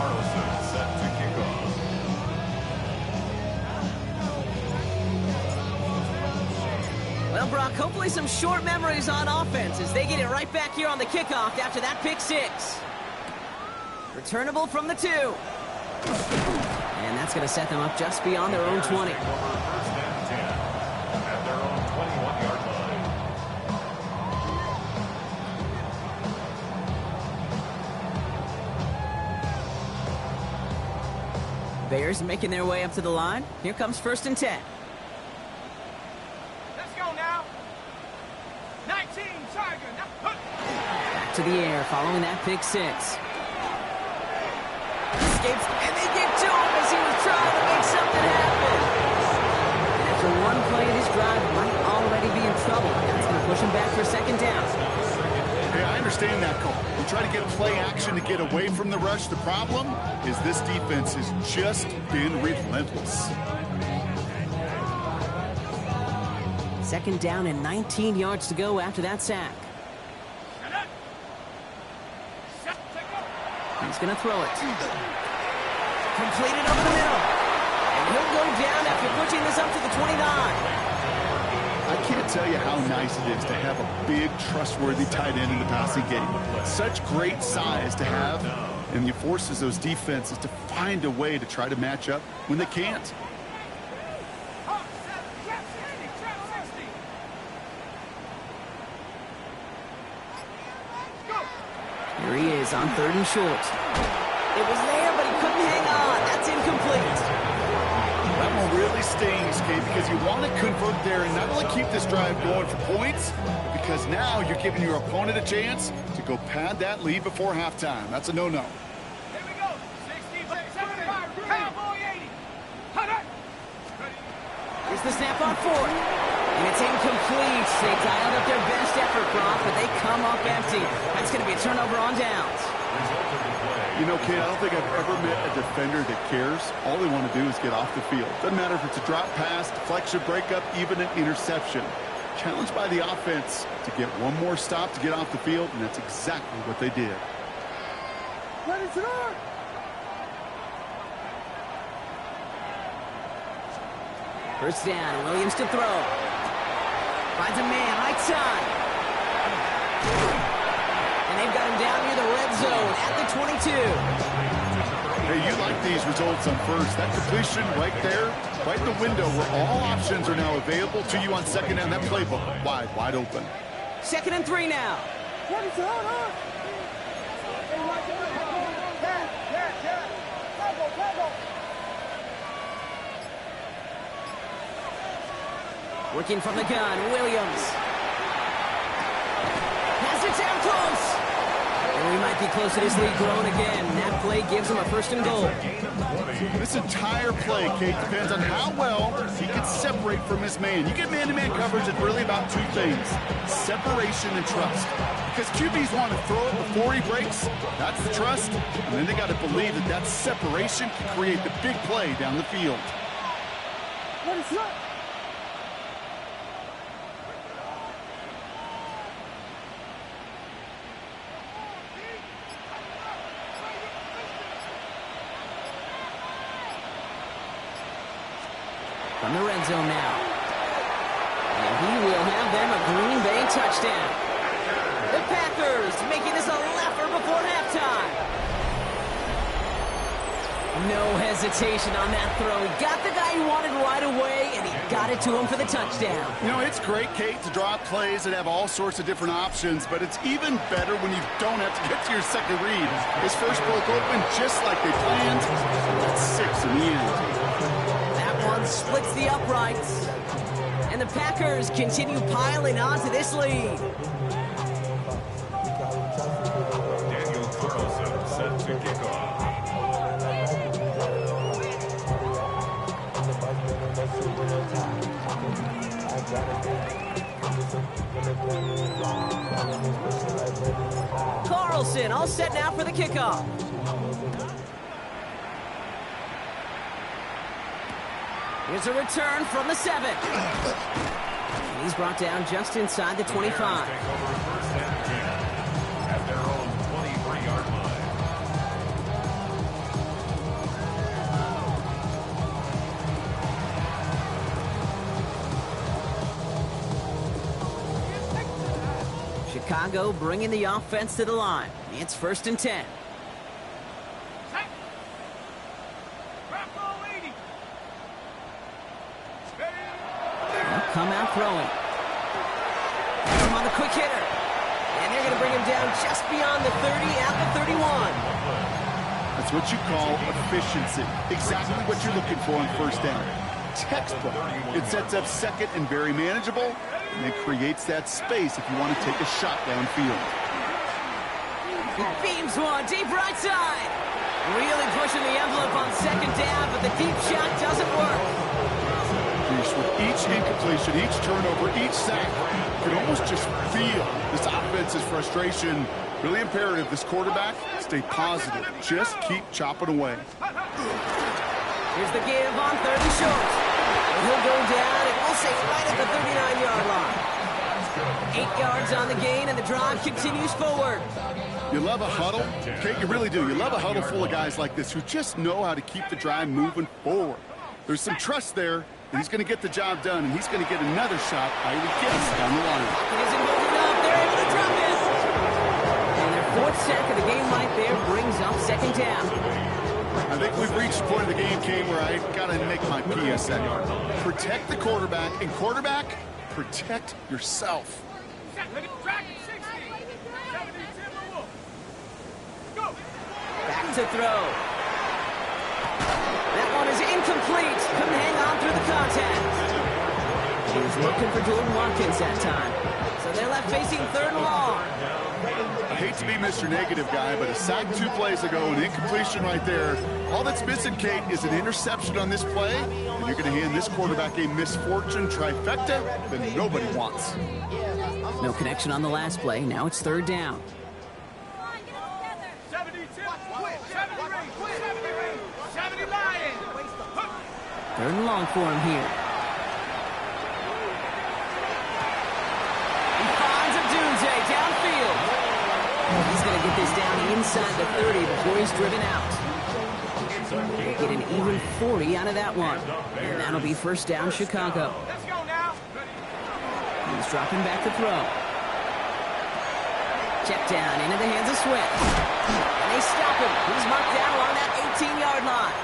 Carlson set to kick off. Well, Brock, hopefully some short memories on offense as they get it right back here on the kickoff after that pick six. Returnable from the 2. And that's going to set them up just beyond their own 20. First and 10 at their own 21-yard line. Bears making their way up to the line. Here comes first and 10. Let's go now. 19, Tiger. Back to the air following that pick six. Escapes, and they get to him as he was trying to make something happen. And after one play of this drive, might already be in trouble. That's going to push him back for second down. Hey, I understand that call. You try to get play action to get away from the rush. The problem is this defense has just been relentless. Second down and 19 yards to go after that sack. He's going to throw it. Completed over the middle. And he'll go down after pushing this up to the 29. I can't tell you how nice it is to have a big, trustworthy tight end in the passing game. Such great size to have, and it forces those defenses to find a way to try to match up when they can't. Here he is on 3rd and short. It was there, but he couldn't hang on. That's incomplete. That one really stings, Kate, because you want to convert there and not only keep this drive going for points, because now you're giving your opponent a chance to go pad that lead before halftime. That's a no-no. Here we go. 60, 75, Cowboy 80. Here's the snap on 4th. And it's incomplete. They dialed up their best effort, Brock, but they come up empty. That's going to be a turnover on downs. You know, Kate, I don't think I've ever met a defender that cares. All they want to do is get off the field. Doesn't matter if it's a drop pass, deflection, breakup, even an interception. Challenged by the offense to get one more stop to get off the field, and that's exactly what they did. Let it start. First down, Williams to throw. Finds a man, right side. And they've got him down near the red zone at the 22. Hey, you like these results on first. That completion right there, right in the window where all options are now available to you on second down. That playbook wide open. 2nd and 3 now. Working from the gun, Williams. Has it down close. And we might be close to this lead growing again. That play gives him a 1st and goal. This entire play, Kate, depends on how well he can separate from his man. You get man-to-man coverage, it's really about two things: separation and trust. Because QBs want to throw it before he breaks. That's the trust. And then they got to believe that that separation can create the big play down the field. What is that? From the red zone now. And he will have them a Green Bay touchdown. The Packers making this a laugher before halftime. No hesitation on that throw. He got the guy he wanted right away, and he got it to him for the touchdown. You know, it's great, Kate, to draw up plays that have all sorts of different options, but it's even better when you don't have to get to your second read. His first broke open just like they planned. That's 6 in the end. One splits the uprights. And the Packers continue piling onto this lead. Daniel Carlson set to kick off. Carlson all set now for the kickoff. Here's a return from the 7. And he's brought down just inside the 25. Take over first and 10 at their own 23-yard line. Chicago bringing the offense to the line. It's 1st and 10. Set. Drop ball 80. They'll come out throwing. Come on the quick hitter. And they're going to bring him down just beyond the 30 at the 31. That's what you call efficiency. Exactly what you're looking for on 1st down. Textbook. It sets up 2nd and very manageable, and it creates that space if you want to take a shot downfield. He beams one deep right side. Really pushing the envelope on 2nd down, but the deep shot doesn't work. With each incompletion, each turnover, each sack, you can almost just feel this offense's frustration. Really imperative this quarterback stay positive. Just keep chopping away. Here's the give on 3rd and short. And he'll go down, and we'll say right at the 39-yard line. 8 yards on the gain, and the drive continues forward. You love a huddle? Kate, you really do. You love a huddle full of guys like this who just know how to keep the drive moving forward. There's some trust there, and he's going to get the job done, and he's going to get another shot, I would guess, down the line. It isn't moving up. They're able to drop it. And their 4th sack of the game right there brings up 2nd down. I think we've reached the point of the game, Kate, where I got to make my PSA. Protect the quarterback, and quarterback, protect yourself. Track 60. 70 Timberwolves. Go. Back to throw. That one is incomplete. Couldn't hang on through the contact. He was looking for Jordan Watkins that time. So they're left facing 3rd and long. I hate to be Mr. Negative guy, but a sack 2 plays ago, an incompletion right there. All that's missing, Kate, is an interception on this play, and you're going to hand this quarterback a misfortune trifecta that nobody wants. No connection on the last play. Now it's 3rd down. 70 Timberwolves. 70 Ravens. 70 Lions. 3rd and long for him here. He finds a Dunze downfield. He's going to get this down inside the 30 before he's driven out. They get an even 40 out of that one. And that'll be 1st down Chicago. Let's go now. He's dropping back to throw. Check down into the hands of Swift. And they stop him. He's marked down along that 18-yard line.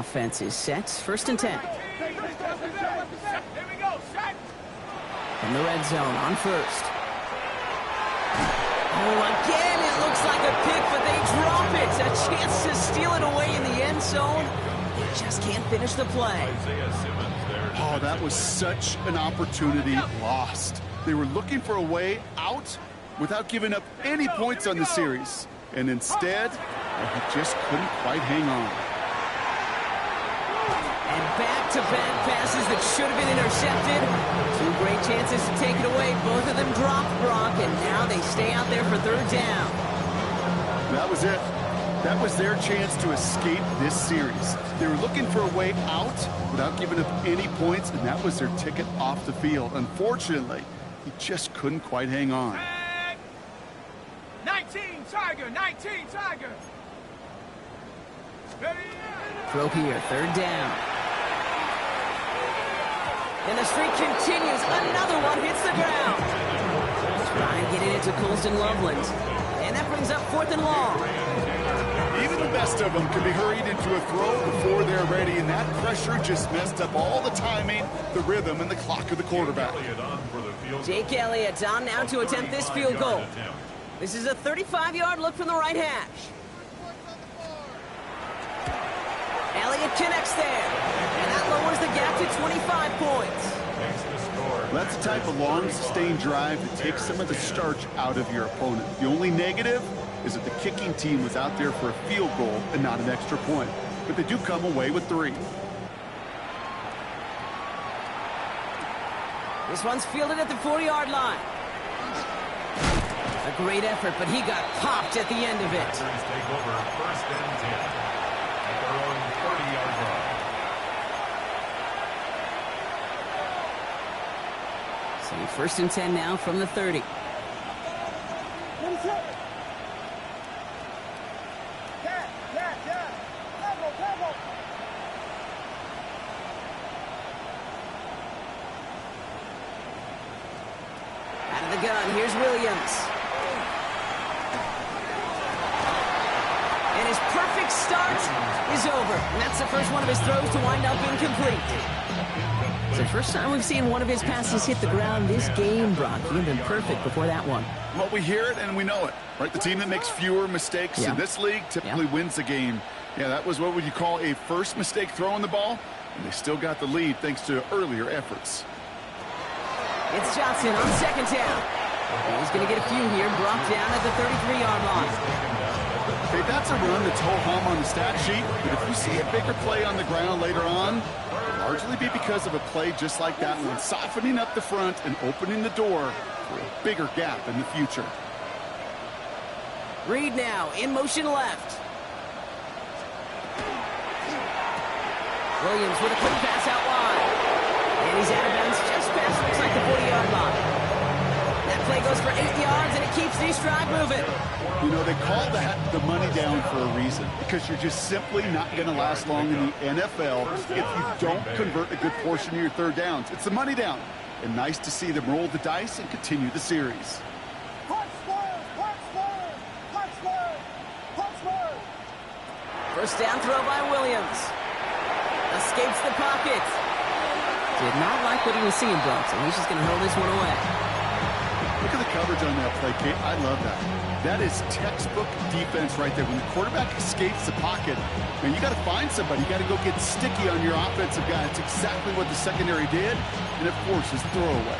Offense is set. 1st and 10. Here we go. Set. In the red zone on 1st. Oh, again, it looks like a pick, but they drop it. A chance to steal it away in the end zone. They just can't finish the play. Isaiah Simmons there. Oh, that was such an opportunity lost. They were looking for a way out without giving up any points on the series. And instead, they just couldn't quite hang on. And back-to-back passes that should have been intercepted. 2 great chances to take it away. Both of them dropped, Brock, and now they stay out there for 3rd down. That was it. That was their chance to escape this series. They were looking for a way out without giving up any points, and that was their ticket off the field. Unfortunately, he just couldn't quite hang on. 19 Tiger. 19 Tiger. Throw here, 3rd down. And the streak continues. Another one hits the ground. Trying to get it into Colston Loveland. And that brings up 4th and long. Even the best of them can be hurried into a throw before they're ready, and that pressure just messed up all the timing, the rhythm, and the clock of the quarterback. Jake Elliott on now to attempt this field goal. This is a 35-yard look from the right hash. Elliott connects there, and that lowers the gap to 25 points. That's the type of long, sustained drive that takes some of the starch out of your opponent. The only negative is that the kicking team was out there for a field goal and not an extra point. But they do come away with 3. This one's fielded at the 40-yard line. A great effort, but he got popped at the end of it. Take over 1st and 10 at their own 30-yard line. So 1st and 10 now from the 30. From the gun, here's Williams. And his perfect start is over. And that's the first one of his throws to wind up incomplete. It's the first time we've seen one of his passes hit the ground this game, Brock. He had been perfect before that one. Well, we hear it and we know it, right? The team that makes fewer mistakes in this league typically wins the game. Yeah, that was what would you call a first mistake throwing the ball, and they still got the lead thanks to earlier efforts. It's Johnson on second down. He's going to get a few here, brought down at the 33-yard line. Okay, that's a run that's ho-hum on the stat sheet, but if you see a bigger play on the ground later on, it'll largely be because of a play just like that one, softening up the front and opening the door for a bigger gap in the future. Reed now in motion left. Williams with a quick pass out wide. And he's out of bounds just past, looks like the 40-yard line. That play goes for 8 yards, and it keeps the stride moving. You know, they call that the money down for a reason, because you're just simply not going to last long in the NFL if you don't convert a good portion of your third downs. It's the money down. And nice to see them roll the dice and continue the series. First down throw by Williams. Escapes the pocket. Did not like what he was seeing, Brock, so he's just going to hold this one away. Look at the coverage on that play, Kate. I love that. That is textbook defense right there. When the quarterback escapes the pocket, man, you got to find somebody. You got to go get sticky on your offensive guy. It's exactly what the secondary did, and it forces the throwaway.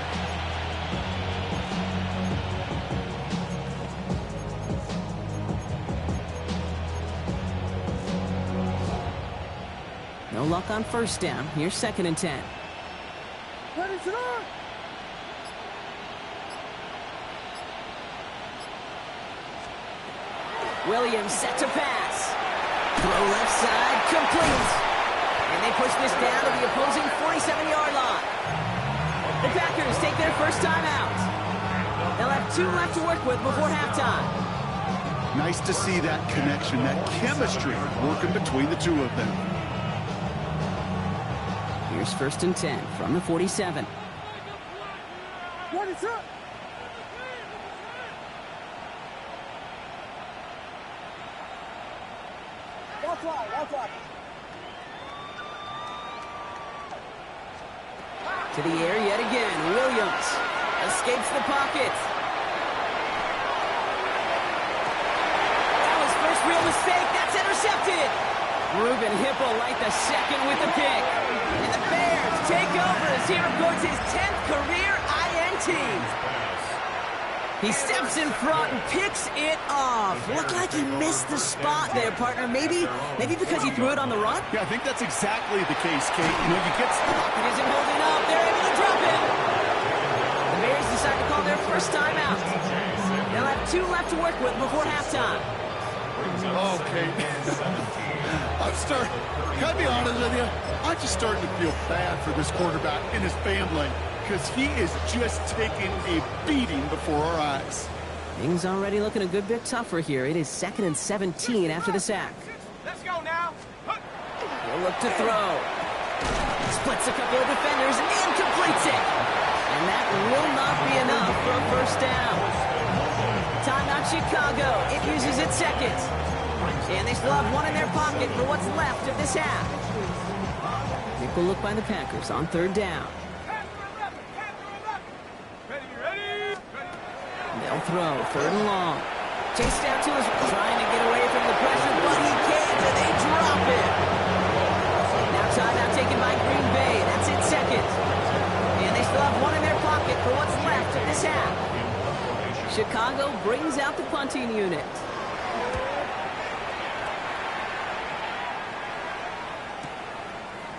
No luck on first down. Here's 2nd and 10. Williams set to pass. Throw left side, complete. And they push this down to the opposing 47-yard line. The Packers take their first time out. They'll have 2 left to work with before halftime. Nice to see that connection, that chemistry working between the two of them. Here's 1st and 10 from the 47. What is up? That's right. To the air yet again. Williams escapes the pocket. That was first real mistake. That's intercepted. Ruben Hipple the second with the pick. And the Bears take over as he records his 10th career INT. He steps in front and picks it off. Looked like he missed the spot there, partner. Maybe because he threw it on the run? Yeah, I think that's exactly the case, Kate. You know, you get Pocket isn't holding up. They're able to drop it. The Bears decide to call their first timeout. They'll have 2 left to work with before halftime. Okay. Can I be honest with you? I'm just starting to feel bad for this quarterback and his family, because he is just taking a beating before our eyes. Things already looking a good bit tougher here. It is 2nd and 17 after the sack. Let's go now. He'll look to throw. Splits a couple of defenders and completes it. And that will not be enough for a first down. Timeout Chicago. It uses its 2nd. And they still have 1 in their pocket for what's left of this half. Nickel look by the Packers on 3rd down. Ready. They'll throw 3rd and long. Chased out to his trying to get away from the pressure, but he can't, and they drop it. Now timeout taken by Green Bay. That's its 2nd. And they still have 1 in their pocket for what's left of this half. Chicago brings out the punting unit.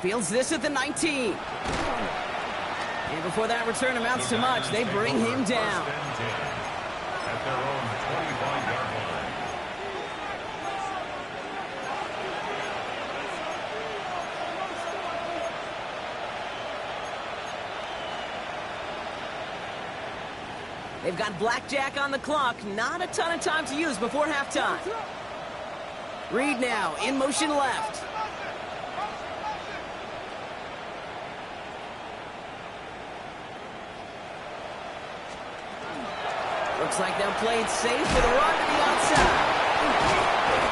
Fields this at the 19. And before that return amounts to much, they bring him down. At their own 25-yard line. They've got blackjack on the clock. Not a ton of time to use before halftime. Reed now in motion left. Looks like they'll play it safe with a run to the outside.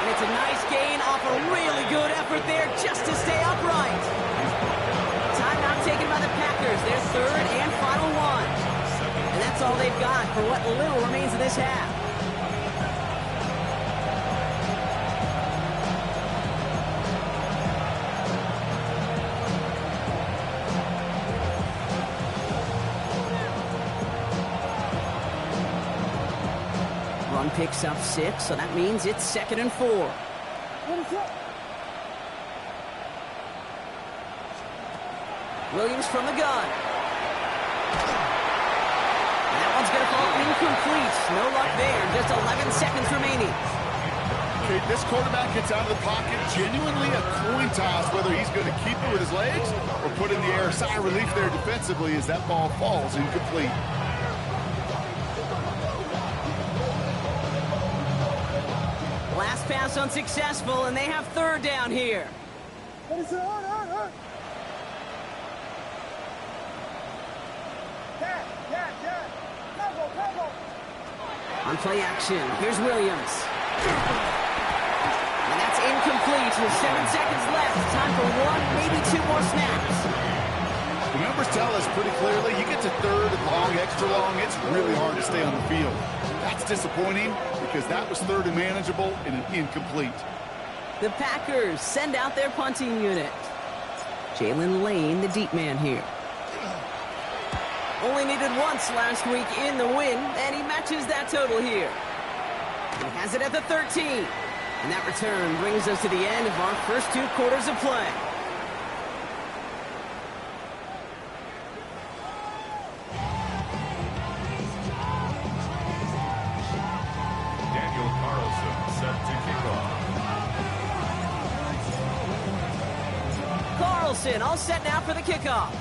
And it's a nice gain off a really good effort there just to stay upright. Timeout taken by the Packers, their third and final one. And that's all they've got for what little remains of this half. Run picks up 6, so that means it's 2nd and 4. Williams from the gun. And that one's going to fall incomplete. No luck there. Just 11 seconds remaining. Okay, this quarterback gets out of the pocket. Genuinely a coin toss whether he's going to keep it with his legs or put in the air. Sigh of relief there defensively as that ball falls incomplete. Last pass unsuccessful, and they have 3rd down here. On play action, here's Williams. And that's incomplete with 7 seconds left. Time for 1, maybe 2 more snaps. The numbers tell us pretty clearly, you get to 3rd and long, extra long, it's really hard to stay on the field. That's disappointing because that was 3rd and manageable and an incomplete. The Packers send out their punting unit. Jalen Lane, the deep man here. Only needed once last week in the win, and he matches that total here. He has it at the 13. And that return brings us to the end of our first 2 quarters of play. Daniel Carlson set to kick off. Carlson all set now for the kickoff.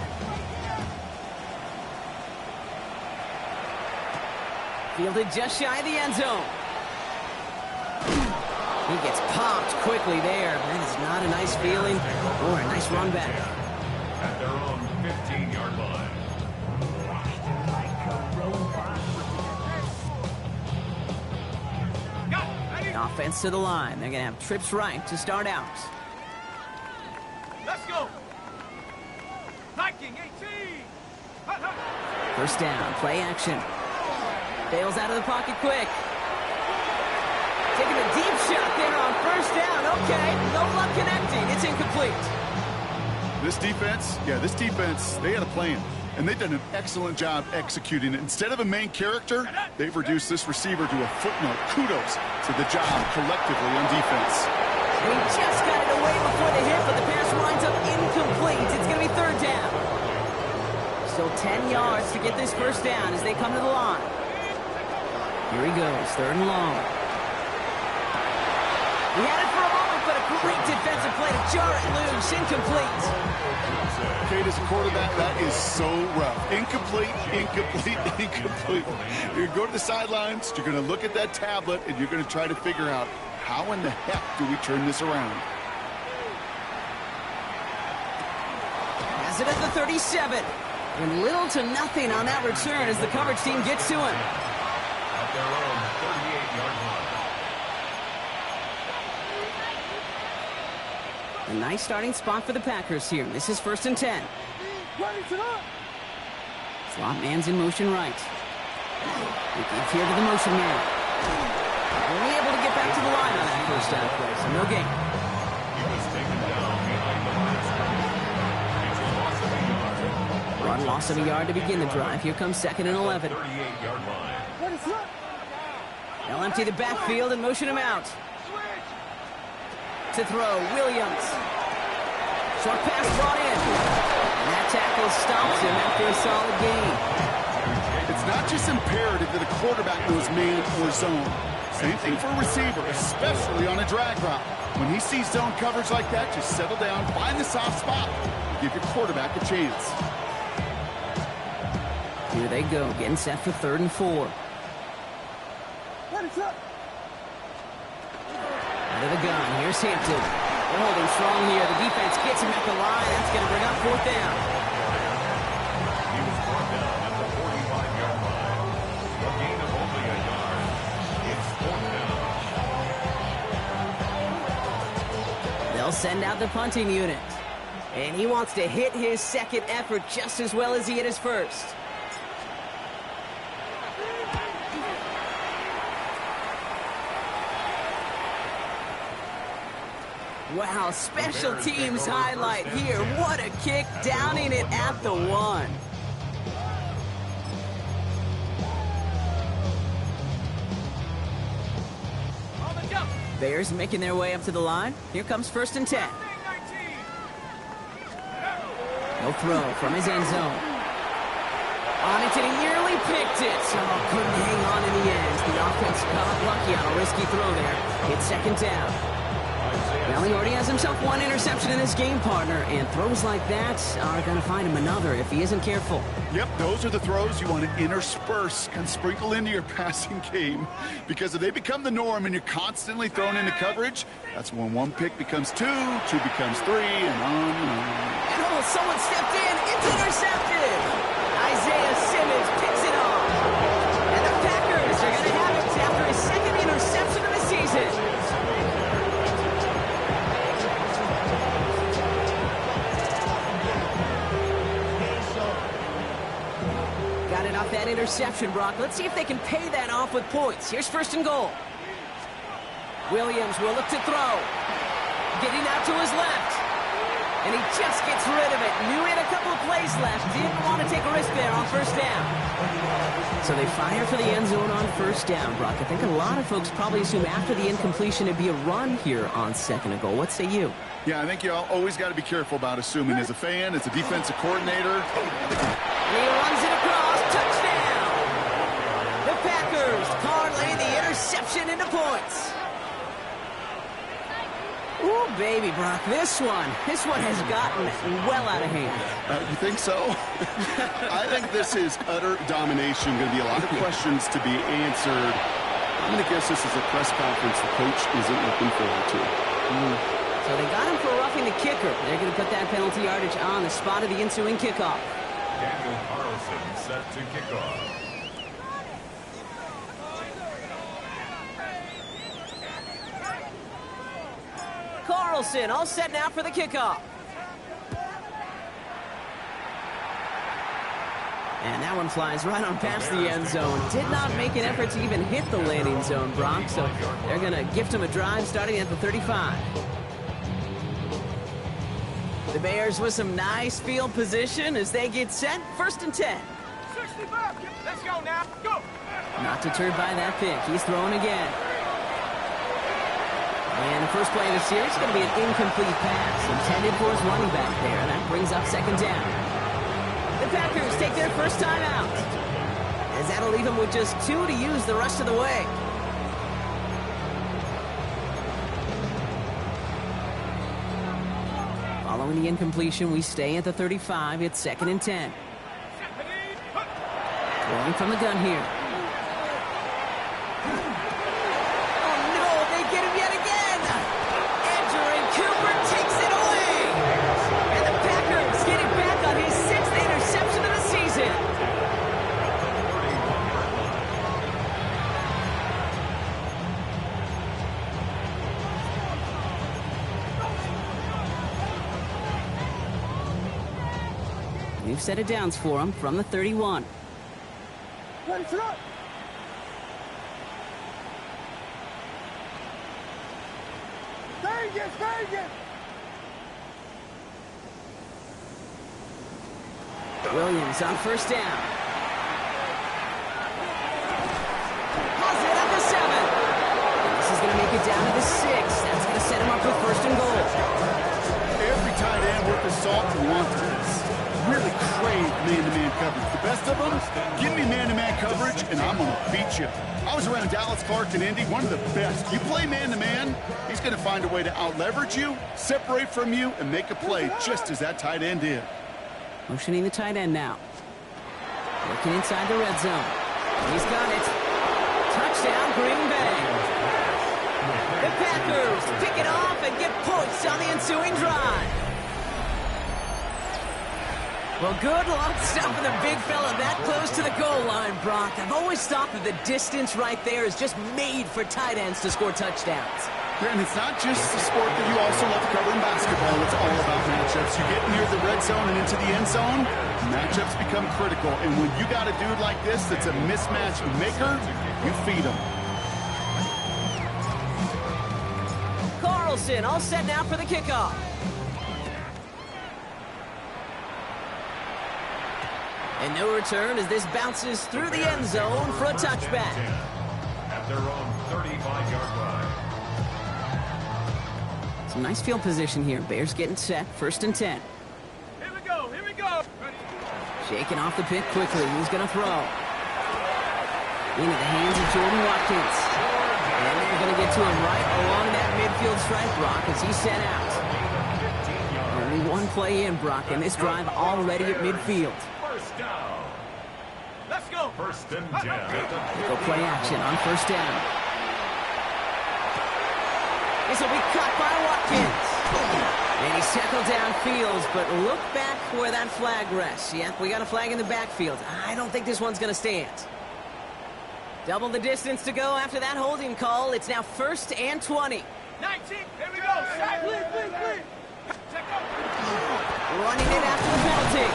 Fielded just shy of the end zone. He gets popped quickly there. That is not a nice feeling or a nice run back. At their own 15-yard line. Offense to the line. They're going to have trips right to start out. Let's go. Viking 18. 1st down, play action. Bails out of the pocket quick. Taking a deep shot there on 1st down. Okay, no luck connecting. It's incomplete. This defense, they had a plan, and they've done an excellent job executing it. Instead of a main character, they've reduced this receiver to a footnote. Kudos to the job collectively on defense. He just got it away before the hit, but the pass winds up incomplete. It's going to be 3rd down. Still 10 yards to get this 1st down as they come to the line. Here he goes, 3rd and long. He had it for a moment, but a great defensive play to jar it loose. Incomplete. Kate, as a quarterback, that is so rough. Incomplete, incomplete, incomplete. You're going to go to the sidelines, you're going to look at that tablet, and you're going to try to figure out how in the heck do we turn this around. Has it at the 37. And little to nothing on that return as the coverage team gets to him. At their own 38-yard line. A nice starting spot for the Packers here. This is 1st and 10. Slot man's in motion right. He gives here to the motion man. Only able to get back to the line on that 1st down play, so no gain. He was taken down behind the line of scrimmage. It's a loss of a yard. Run loss of a yard to begin the drive. Here comes 2nd and 11. 38-yard line. They'll empty the backfield and motion him out. To throw, Williams. Short pass brought in. And that tackle stops him after a solid gain. It's not just imperative that a quarterback knows man or zone. Same thing for a receiver, especially on a drag route. When he sees zone coverage like that, just settle down, find the soft spot, give your quarterback a chance. Here they go, getting set for 3rd and 4. Out of the gun, here's Hampton. They're holding strong here. The defense gets him at the line. That's going to bring up 4th down. He was brought down at the 45-yard line. A gain of only a yard. They'll send out the punting unit. And he wants to hit his second effort just as well as he hit his first. Wow, special teams highlight here. What a kick, downing it at the 1. Bears making their way up to the line. Here comes 1st and 10. No throw from his end zone. On it, and he nearly picked it. Oh, couldn't hang on in the end. The offense got lucky on a risky throw there. It's 2nd down. Well, he already has himself 1 interception in this game, partner, and throws like that are going to find him another if he isn't careful. Yep, those are the throws you want to intersperse and sprinkle into your passing game, because if they become the norm and you're constantly thrown into coverage, that's when 1 pick becomes 2, 2 becomes 3, and on and on. And oh, someone stepped in. It's intercepted. Isaiah Simmons picks it off. And the Packers are going to have it after his 2nd interception of the season. Off that interception, Brock. Let's see if they can pay that off with points. Here's 1st and goal. Williams will look to throw. Getting out to his left. And he just gets rid of it. Knew he had a couple of plays left. Didn't want to take a risk there on 1st down. So they fire for the end zone on 1st down, Brock. I think a lot of folks probably assume after the incompletion it'd be a run here on 2nd and goal. What say you? Yeah, I think you always got to be careful about assuming as a fan, as a defensive coordinator. And he runs it across. Touchdown! The Packers parlay the interception into points. Ooh, baby, Brock, this one has gotten well out of hand. You think so? I think this is utter domination. Going to be a lot of questions to be answered. I'm going to guess this is a press conference the coach isn't looking forward to. So they got him for roughing the kicker. They're going to put that penalty yardage on the spot of the ensuing kickoff. Daniel Carlson set to kick off. Carlson all set now for the kickoff. And that one flies right on past the end zone. Did not make an effort to even hit the landing zone, Brock. So they're going to gift him a drive starting at the 35. The Bears with some nice field position as they get set. 1st and 10. 65. Let's go now. Go. Not deterred by that pick. He's throwing again. And the first play of the series is going to be an incomplete pass intended for his running back there. And that brings up 2nd down. The Packers take their first time out, as that'll leave him with just 2 to use the rest of the way. Following the incompletion, we stay at the 35. It's 2nd and 10. Throwing from the gun here. Oh, no, they get him yet again. Edgerrin Cooper takes it away. And the Packers get it back on his 6th interception of the season. We've set it downs for him from the 31. Ready, throw. Vegas. Williams on 1st down. Has it at the 7. And this is going to make it down to the 6. That's going to set him up with 1st and goal. Every tight end worth his salt and wants this. Really crave man-to-man coverage. The best of them, give me man-to-man coverage, and I'm going to beat you. I was around Dallas Clark and Indy, one of the best. You play man-to-man, he's going to find a way to out-leverage you, separate from you, and make a play just as that tight end did. Motioning the tight end now. Working inside the red zone. He's got it. Touchdown, Green Bay. The Packers pick it off and get points on the ensuing drive. Well, good luck stopping the big fella that close to the goal line, Brock. I've always thought that the distance right there is just made for tight ends to score touchdowns. And it's not just the sport that you also love to cover in basketball. It's all about matchups. You get near the red zone and into the end zone, matchups become critical. And when you got a dude like this that's a mismatch maker, you feed him. Carlson all set now for the kickoff. And no return as this bounces through the end zone for a touchback. At their own 35-yard line. Some nice field position here. Bears getting set. 1st and 10. Here we go. Here we go. Shaking off the pit quickly. He's going to throw. Into the hands of Jordan Watkins. And they're going to get to him right along that midfield stripe, Brock, as he's sent out. Only one play in, Brock, and this drive already at midfield. First down. Let's go. 1st and 10. Go play action on 1st down. This will be caught by Watkins. And he's tackled downfield, but look back where that flag rests. Yep, we got a flag in the backfield. I don't think this one's going to stand. Double the distance to go after that holding call. It's now 1st and 20. 19. Here we go. Sack. Please. Check up. Running it after the penalty.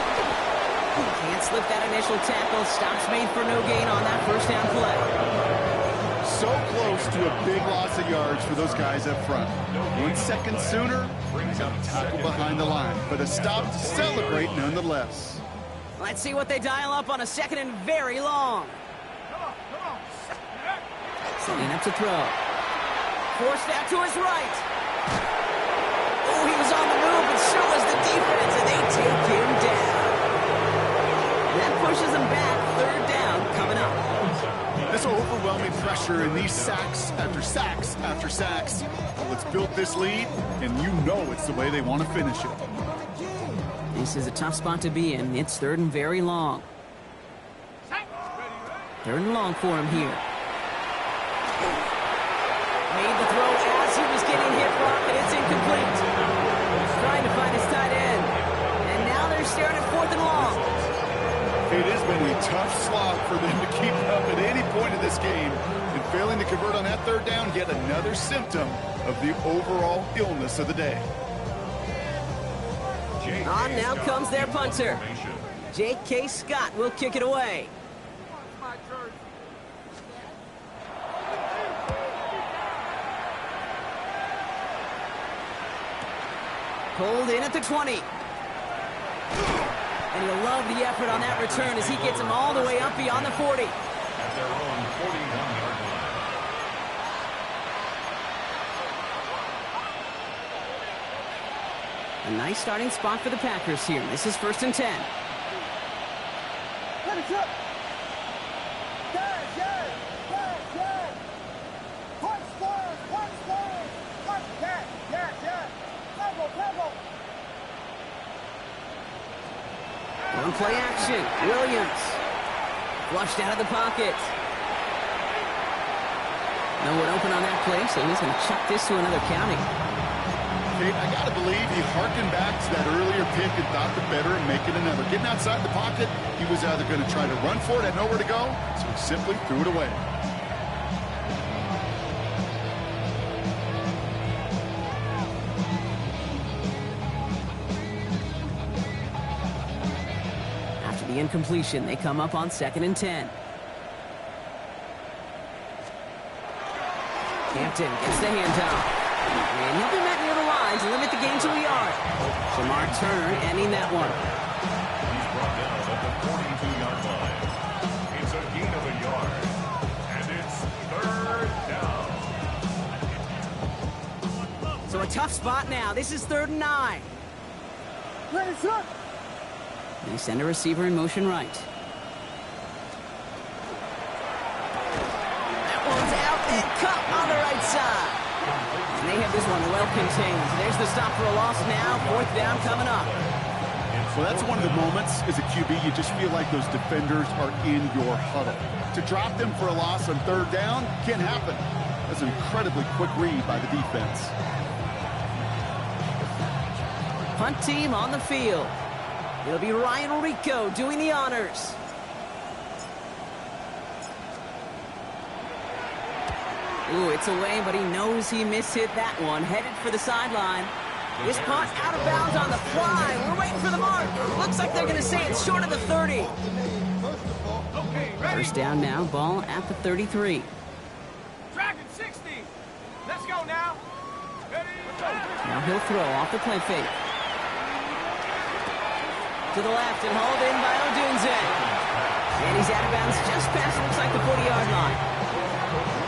Can't slip that initial tackle. Stops made for no gain on that 1st down play. So close to a big loss of yards for those guys up front. 1 second sooner, brings up tackle behind the line. But a stop to celebrate nonetheless. Let's see what they dial up on a 2nd and very long. Come on. Setting up to throw. Forced out to his right. Oh, he was on the move, and so was the defense, and they take him down. And that pushes him back. 3rd down coming up. This overwhelming pressure and these sacks after sacks after sacks. Let's build this lead, and you know it's the way they want to finish it. This is a tough spot to be in. It's 3rd and very long. 3rd and long for him here. Made the throw as he was getting hit, Brock, and it's incomplete. Trying to find his tight end. And now they're staring at 4th and long. It has been a tough slog for them to keep up at any point in this game. And failing to convert on that 3rd down, yet another symptom of the overall illness of the day. On now comes their punter. J.K. Scott will kick it away. My jersey. Pulled in at the 20. And you'll love the effort on that return as he gets him all the way up beyond the 40. At their own 41-yard line. A nice starting spot for the Packers here. This is 1st and 10. Let it up. On play action, Williams. Flushed out of the pocket. No one open on that play, so he's going to chuck this to another county. Kate, I got to believe he harkened back to that earlier pick and thought the better and make it another. Getting outside the pocket, he was either going to try to run for it, had nowhere to go, so he simply threw it away. After the incompletion, they come up on 2nd and 10. Hampton gets the handoff. And he'll be met near the line to limit the gain to a yard. Jamar Turner ending that one. He's brought down at the 42-yard line. It's a gain of a yard. And it's 3rd down. So a tough spot now. This is 3rd and 9. They send a receiver in motion right. That one's out and cut on the right side. And they have this one well contained. There's the stop for a loss now. 4th down coming up. Well, that's one of the moments as a QB, you just feel like those defenders are in your huddle. To drop them for a loss on 3rd down can't happen. That's an incredibly quick read by the defense. Punt team on the field. It'll be Ryan Rico doing the honors. Ooh, it's away, but he knows he mishit that one. Headed for the sideline. This punt out of bounds on the fly. We're waiting for the mark. Looks like they're going to say it's short of the 30. First down now, ball at the 33. Dragon 60. Let's go now. Now he'll throw off the play fake. To the left and hauled in by Odunze. And he's out of bounds just past, looks like the 40-yard line.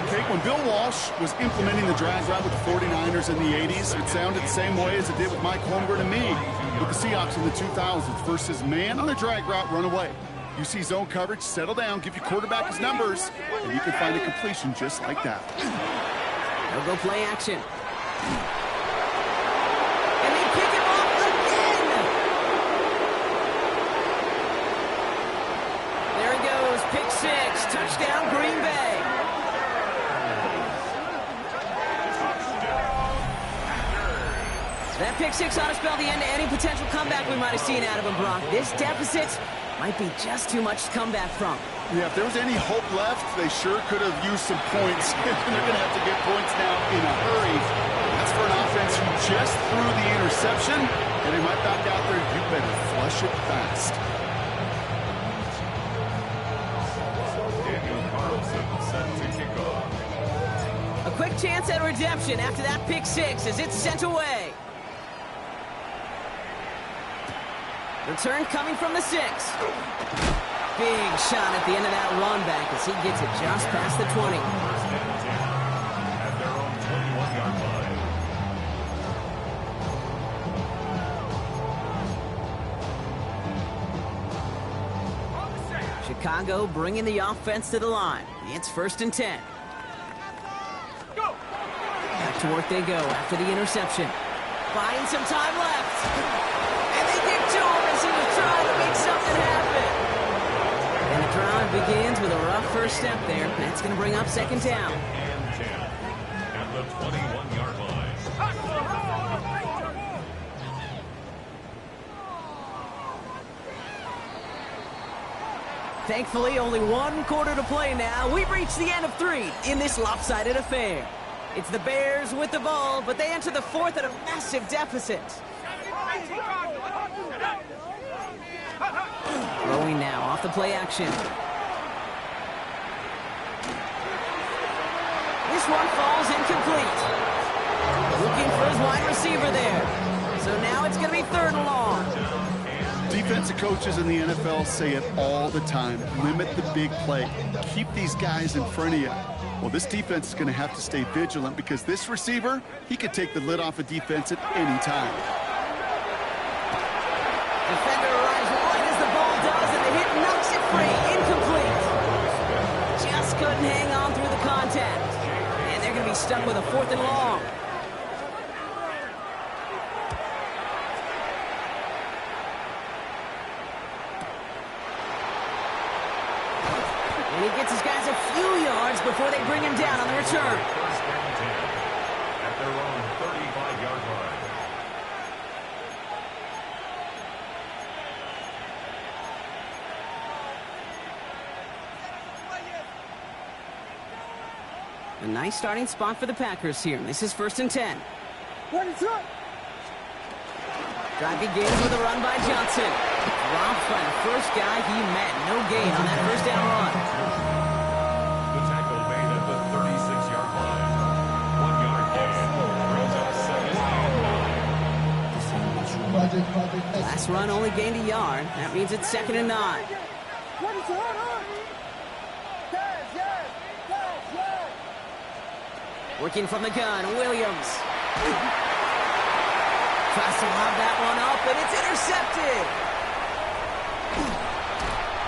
Okay, when Bill Walsh was implementing the drag route with the 49ers in the 80s, it sounded the same way as it did with Mike Holmgren and me with the Seahawks in the 2000s versus man on the drag route, run away. You see zone coverage, settle down, give your quarterback his numbers, and you can find a completion just like that. They'll go play action. And they pick him off again! There he goes, pick six, touchdown Green Bay. That pick six ought to spell the end to any potential comeback we might have seen out of him, Brock. This deficit might be just too much to come back from. Yeah, if there was any hope left, they sure could have used some points. They're going to have to get points now in a hurry. That's for an offense who just threw the interception, and they might back out there. You better flush it fast. Daniel Carlson set to kick off. A quick chance at redemption after that pick six as it's sent away. Return coming from the 6. Big shot at the end of that run back as he gets it just past the 20. First and 10 at their own 21-yard line. Chicago bringing the offense to the line. It's first and 10. Back to work they go after the interception. Buying some time left. And they get to him as he was trying to make something happen. And the drive begins with a rough first step there. That's going to bring up second down. And 10 at the 21-yard line. Thankfully, only one quarter to play now. We've reached the end of 3 in this lopsided affair. It's the Bears with the ball, but they enter the fourth at a massive deficit. Throwing now off the play action. This one falls incomplete. Looking for his wide receiver there. So now it's going to be third and long. Defensive coaches in the NFL say it all the time. Limit the big play. Keep these guys in front of you. Well, this defense is going to have to stay vigilant because this receiver, he could take the lid off a defense at any time. Defender arrives right as the ball does, and the hit knocks it free. Incomplete. Just couldn't hang on through the contact. And they're going to be stuck with a fourth and long. And he gets his guys a few yards before they bring him down on the return. First and 10 at their own 35-yard line. A nice starting spot for the Packers here. This is first and 10. Drive begins with a run by Johnson. Dropped by the first guy he met. No gain on that first down run. The tackle made at the 36-yard line. 1 yard gain. Brings up second and 9. Last run only gained a yard. That means it's second and 9. Working from the gun, Williams. Tries to lob that one up, and it's intercepted.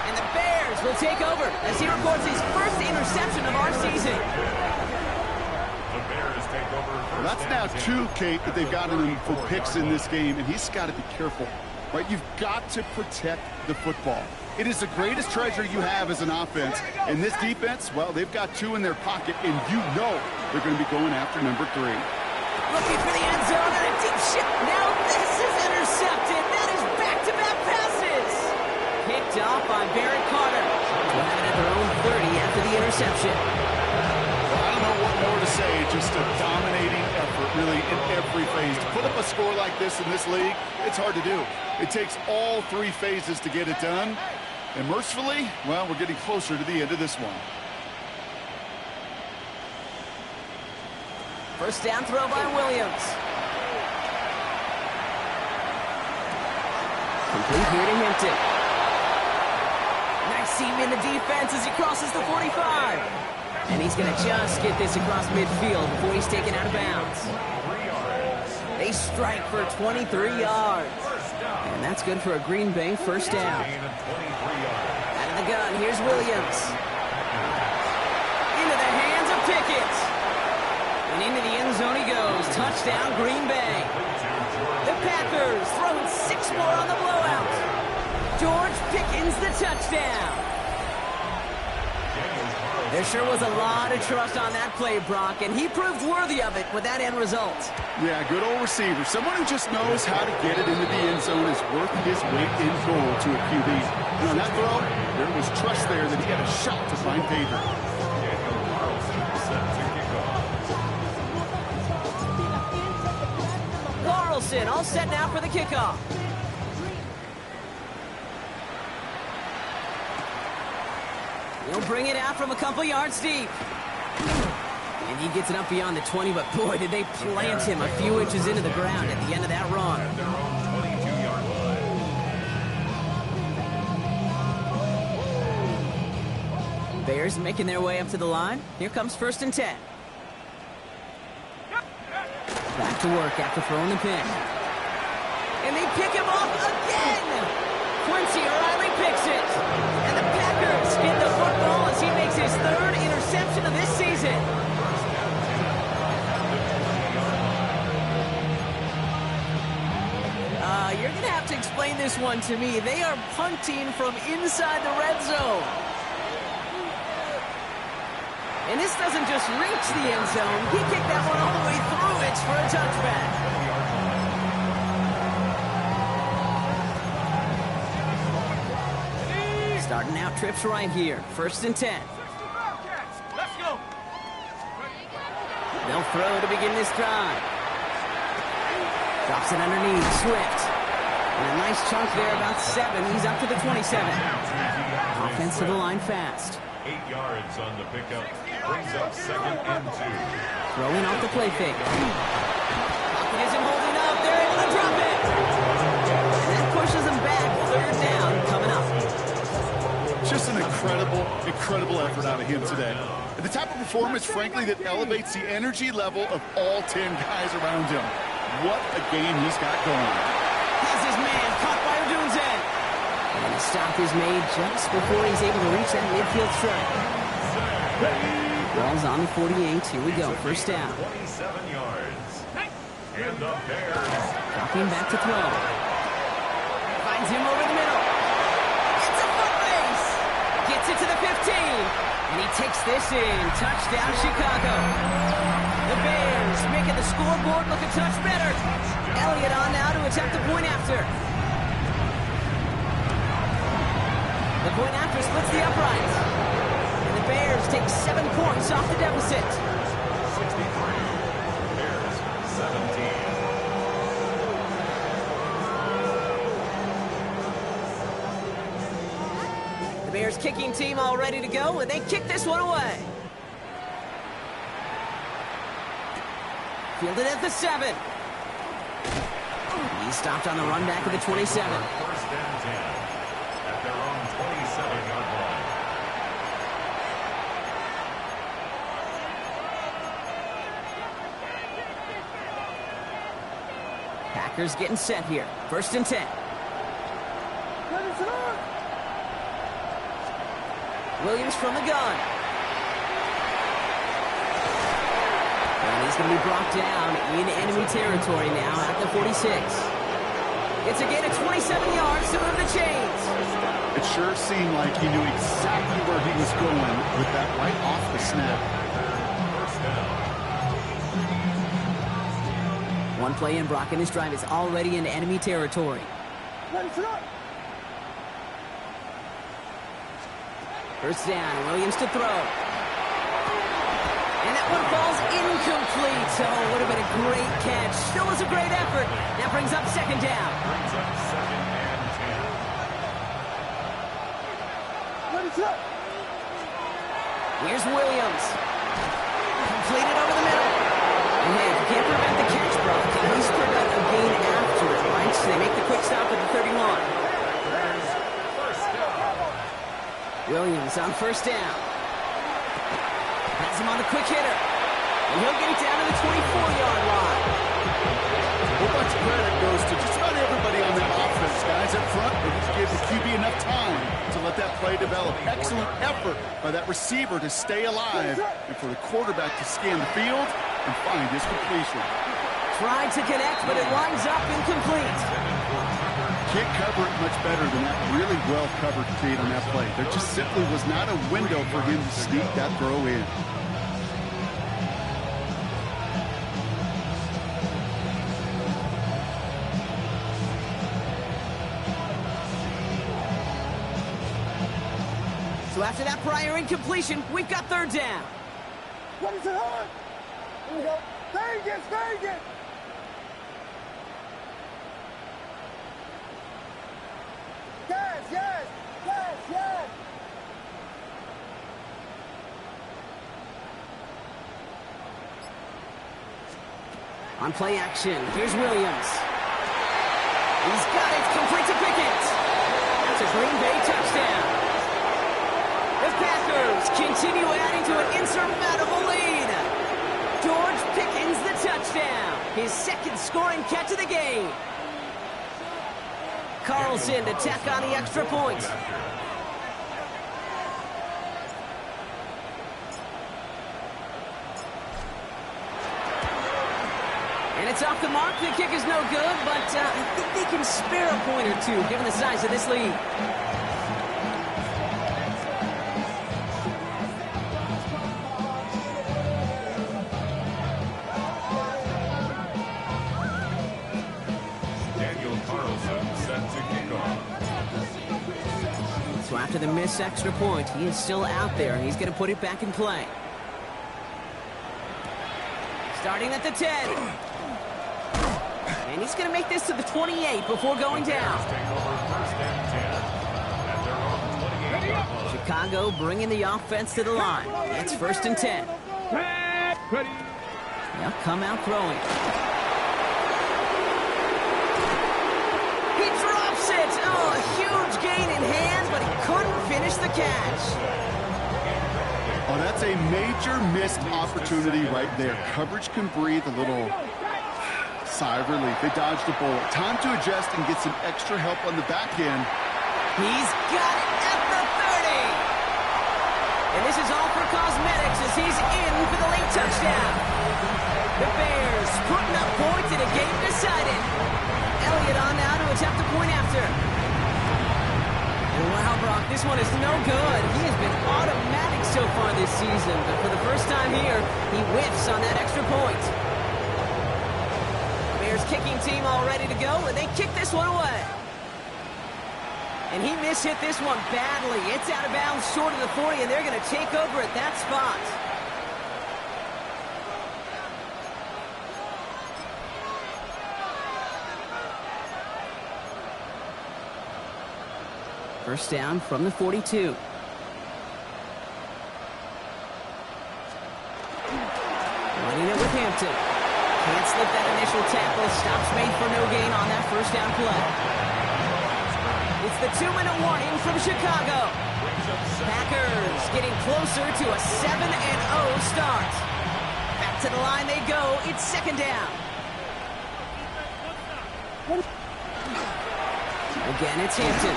And the Bears will take over as he records his first interception of our season. The Bears take over. Well, that's now 2, Kate, that they've gotten him for picks in this game, and he's got to be careful. Right? You've got to protect the football. It is the greatest treasure you have as an offense. And this defense, well, they've got 2 in their pocket, and you know they're going to be going after number 3. Looking for the end zone and a deep shot. Now this is intercepted. That is back-to-back passes. Picked off by Barrett Carter. We'll have it at their own 30 after the interception. Well, I don't know what More to say, just a dominating effort, really, in every phase. To put up a score like this in this league, it's hard to do. It takes all three phases to get it done. And mercifully, well, we're getting closer to the end of this one. First down throw by Williams. Complete here to Hinton. Nice seam in the defense as he crosses the 45. And he's going to just get this across midfield before he's taken out of bounds. They strike for 23 yards. And that's good for a Green Bay first down. Out of the gun, here's Williams. Into the hands of Pickett. And into the end zone he goes. Touchdown, Green Bay. The Packers throwing 6 more on the blowout. George Pickens the touchdown. There sure was a lot of trust on that play, Brock, and he proved worthy of it with that end result. Yeah, good old receiver. Someone who just knows how to get it into the end zone is worth his weight in gold to a QB. And on that throw, there was trust there that he had a shot to find pay dirt. Carlson all set now for the kickoff. He'll bring it out from a couple yards deep. And he gets it up beyond the 20, but boy, did they plant him a few inches into the ground at the end of that run. Bears making their way up to the line. Here comes 1st and 10. Back to work after throwing the pick. And they pick him off again! Quincy O'Reilly picks it. And the Packers get the football as he makes his 3rd interception of this season. You're going to have to explain this one to me. They are punting from inside the red zone. And this doesn't just reach the end zone. He kicked that one all the way through it for a touchback. Starting out trips right here. 1st and 10. Let's go. They'll throw to begin this drive. Drops it underneath. Swift. And a nice chunk there, about 7. He's up to the 27. Offense to the line fast. 8 yards on the pickup. Brings up 2nd and 2. Throwing off the play fake. Pocket isn't holding up. They're able to drop it. And that pushes them back. 3rd down coming up. Just an incredible effort out of him today. And the type of performance, frankly, that elevates the energy level of all 10 guys around him. What a game he's got going. Has his man caught by Odunze. And the stop is made just before he's able to reach that midfield strike. Ball's on the 48. Here we go. 1st down. 27 yards. And the Bears. Dropping back to throw. Finds him over the middle. It's a foot race. Gets it to the 15. And he takes this in. Touchdown, Chicago. The Bears making the scoreboard look a touch better. Elliott on now to attempt the point after. The point after splits the uprights. And the Bears take 7 points off the deficit. 63. Bears 17. The Bears kicking team all ready to go, and they kick this one away. Fielded at the 7. He stopped on the run back of the 27. 1st and 10 at their own 27-yard line. Packers getting set here. 1st and 10. Williams from the gun. And he's going to be brought down in enemy territory now at the 46. It's a gain of 27 yards to move the chains. It sure seemed like he knew exactly where he was going with that right off the snap. 1st down. One play in, Brock, and this drive is already in enemy territory. First down, Williams to throw. And that one falls incomplete. Oh, would have been a great catch. Still was a great effort. That brings up second down. Brings up 2nd and 10. Here's Williams. Completed over the middle. And hey, if you can't prevent the catch, Brock, at least prevent a gain after it, right? So they make the quick stop at the 31. Williams on first down. Has him on the quick hitter. And he'll get it down to the 24-yard line. Well, much credit goes to just about everybody on that offense, guys. Up front, they just gave the QB enough time to let that play develop. Excellent effort by that receiver to stay alive and for the quarterback to scan the field and find his completion. Tried to connect, but it lines up incomplete. Can't cover it much better than that really well-covered feed on that play. There just simply was not a window for him to sneak that throw in. So after that prior incompletion, we've got third down. What is it on? Here we go. Vegas, Vegas! Yes, yes, yes, yes! On play action, here's Williams. He's got it, complete to Pickett. That's a Green Bay touchdown. The Packers continue adding to an insurmountable lead. George Pickens the touchdown. His second scoring catch of the game. Carlson to tack on the extra point. And it's off the mark. The kick is no good, but I think they can spare a point or two given the size of this lead. So after the missed extra point, he is still out there, and he's going to put it back in play. Starting at the 10. And he's going to make this to the 28 before going down. Chicago bringing the offense to the line. It's 1st and 10. They'll come out throwing. He drops it. Oh, a huge gain in hand, but he couldn't finish the catch. Oh, that's a major missed opportunity right there. Coverage can breathe a little sigh of relief. They dodged the bullet. Time to adjust and get some extra help on the back end. He's got it at the 30. And this is all for cosmetics as he's in for the late touchdown. The Bears putting up points in a game decided. Elliott on now to attempt a point after. And wow, Brock, this one is no good. He has been automatic so far this season, but for the first time here, he whiffs on that extra point. Bears kicking team all ready to go, and they kick this one away. And he mishit this one badly. It's out of bounds short of the 40, and they're going to take over at that spot. First down from the 42. Running it with Hampton. Can't slip that initial tackle. Stops made for no gain on that first down play. It's the 2-minute warning from Chicago. Packers getting closer to a 7-0 start. Back to the line they go. It's second down. Again, it's Hampton.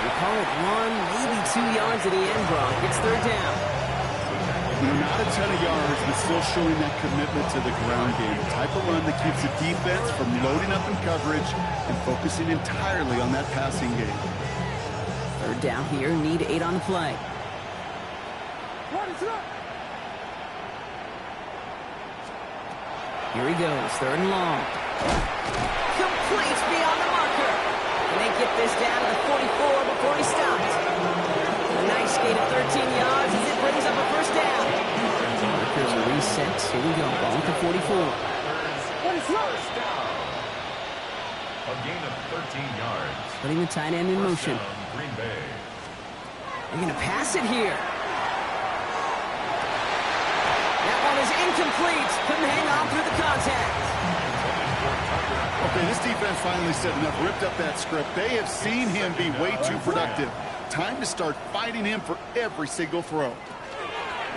They call it 1, maybe 2 yards at the end, Brock. It's third down. Not a ton of yards, but still showing that commitment to the ground game. The type of run that keeps the defense from loading up in coverage and focusing entirely on that passing game. Third down here, need 8 on the play. Here he goes, third and long. Complete beyond the marker. And they get this down to the 44 before he stopped. A nice gain of 13 yards as it brings up a first down. Here we go. Ball at the 44. First down. A gain of 13 yards. Putting the tight end in motion. First down, Green Bay. They're going to pass it here. That one is incomplete. Couldn't hang on through the contact. Okay, this defense finally said enough, ripped up that script. They have seen him be way too productive. Time to start fighting him for every single throw.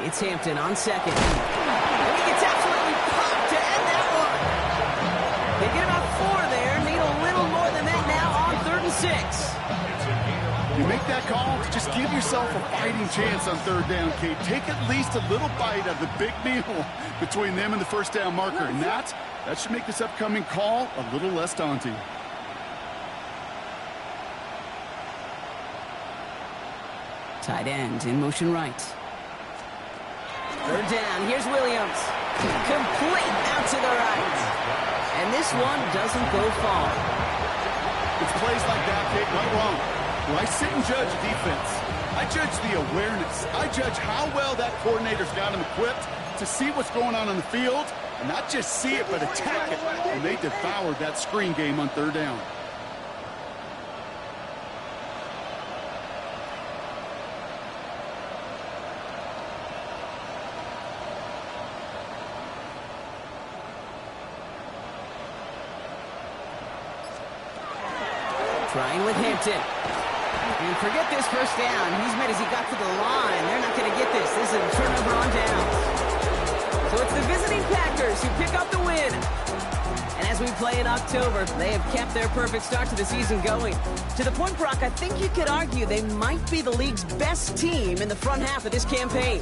It's Hampton on second. And he gets absolutely popped to end that one. They get about 4 there. Need a little more than that now on 3rd and 6. You make that call, just give yourself a fighting chance on 3rd down, Kate. Take at least a little bite of the big meal between them and the first down marker. And that should make this upcoming call a little less daunting. Tight end in motion right. 3rd down. Here's Williams. Complete out to the right. And this one doesn't go far. It's plays like that, Kate, right wrong. When I sit and judge defense, I judge the awareness. I judge how well that coordinator's got him equipped to see what's going on the field, and not just see it, but attack it. And they devoured that screen game on 3rd down. Trying with Hampton. And forget this first down. He's made as he got to the line. They're not going to get this. This is a turnover on downs. So it's the visiting Packers who pick up the win. And as we play in October, they have kept their perfect start to the season going. To the point, Brock, I think you could argue they might be the league's best team in the front half of this campaign.